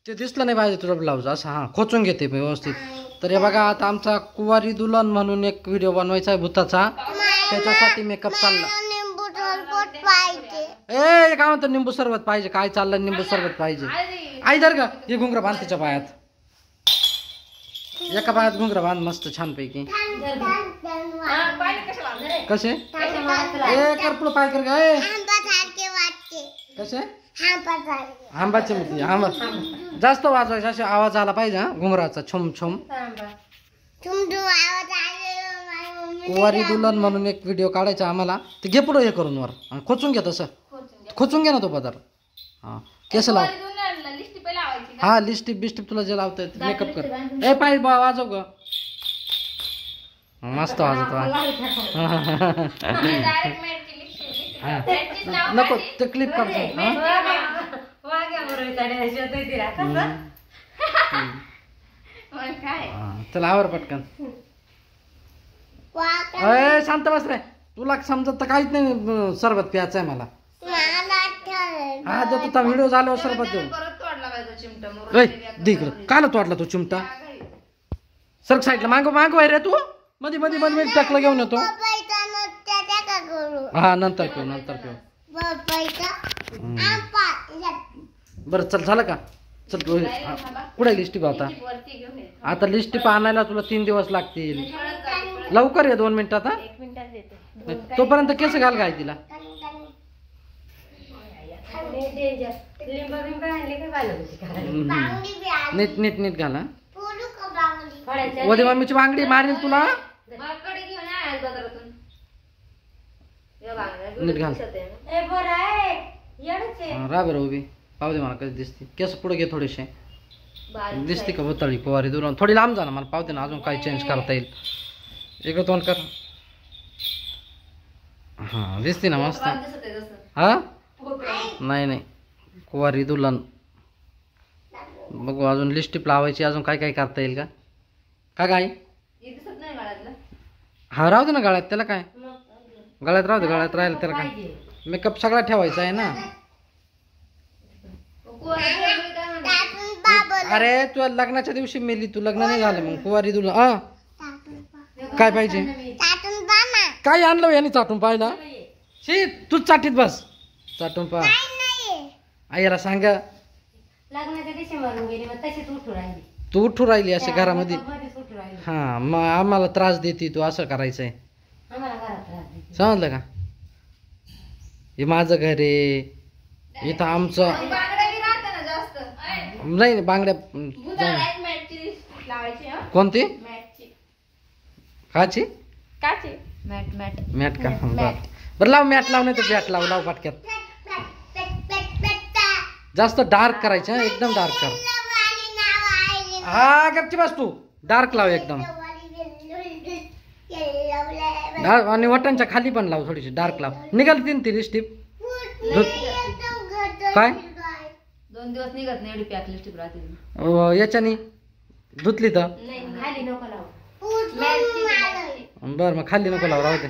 ते दिसलं नाही पाहिजे तुझा ब्लाऊज असं हा खोचून घेते व्यवस्थित. तर हे बघा आता आमचा कुवारी दुल्हन म्हणून एक व्हिडिओ बनवायचा आहे भूताचा, त्याच्यासाठी मेकअप चालला. ए काय म्हणतो निंबू सरबत पाहिजे, काय चाललं निंबू सरबत पाहिजे. आई धर का हे घुंगरं बांध तिच्या पायात, एका पायात घुंगरं बांध मस्त छान पैकी. कसे ए कर पुढं पाय कर काय कसे आंबाचे मोती आंबा जास्त वाजवायचा असे आवाज आला पाहिजे हा घुंगराचा छुम छुम. कुवारी दुल्हन म्हणून एक व्हिडिओ काढायचा आम्हाला. ते घे पुढं हे करून वर खोचून घे तसं खोचून घे ना तो पदार्थ. हा केस लाव हा लिस्टिप बिस्टिप तुला जे लावता येत मेकअप कर. ए पाय वाजव ग मस्त वाजवतो. नको ते क्लिप करतो. चला आवर पटकन. अय शांत बस रे, तुला समजत तर काहीच नाही. सरबत प्यायचं आहे मला. हा देतो तर व्हिडिओ झाल्यावर सरबत देऊ. काला तोडला तो चिमटा. सरक साईडला मागो मागो आहे रे तू. मध्ये मध्ये मध्ये टाकलं घेऊन येतो. हा नंतर पिऊ नंतर पिऊ. बरं चल झालं का. चल कुठे लिस्टिप आता. आता लिस्टिप आणायला तुला 3 दिवस लागतील. लवकर ये 2 मिनिटात. हा तोपर्यंत केस घाल काय तिला. नीट नीट नीट घाला. वधी मम्मीची बांगडी मारेल तुला. नीट घाल रा बरं उभी पाहू दे मला कधी दिसते. केस पुढे घे थोडेसे. दिसते का भोताळी कुवारी दुल्हन. थोडी लांब जा ना मला पाहू दे ना अजून काही चेंज करता येईल. इकडं तोंड कर. हा दिसते ना मस्त. हा नाही नाही कुवारी दुल्हन. बघू अजून लिस्टिप लावायची. अजून काय काय करता येईल का काय. हा राहू दे ना गळ्यात त्याला काय. गळ्यात राहू दे गळ्यात राहिलं त्याला काय. मेकअप सगळा ठेवायचा आहे ना. अरे तू लग्नाच्या दिवशी मेली तू. लग्न नाही झालं मग कुवारी दुल्हन. काय पाहिजे काय आणलं यांनी चाटून पाहिला. शी तूच चाटीत बस. चाटून पहा आईला सांग. तू उठू राहिली असे घरामध्ये. हा मग आम्हाला त्रास देते तू. असं करायचंय समजलं का. हे माझं घर आहे इथं आमचं. नाही बांगड्या कोणती काची मॅट का. बरं लाव मॅट लाव नाही तर बॅट लाव. लाव पाटक्यात. जास्त डार्क करायचं एकदम डार्क कर. हा गपची बस तू. डार्क लाव एकदम. आणि वटांच्या खाली पण लाव थोडीशी डार्क लाव. निघालती ती लिस्टिप काय 2 दिवस निघत नाही एवढी पॅक लिस्टिप राहते. याच्यानी धुतली तर खाली नको लाव. बरं मग खाली नको लाव राहू दे.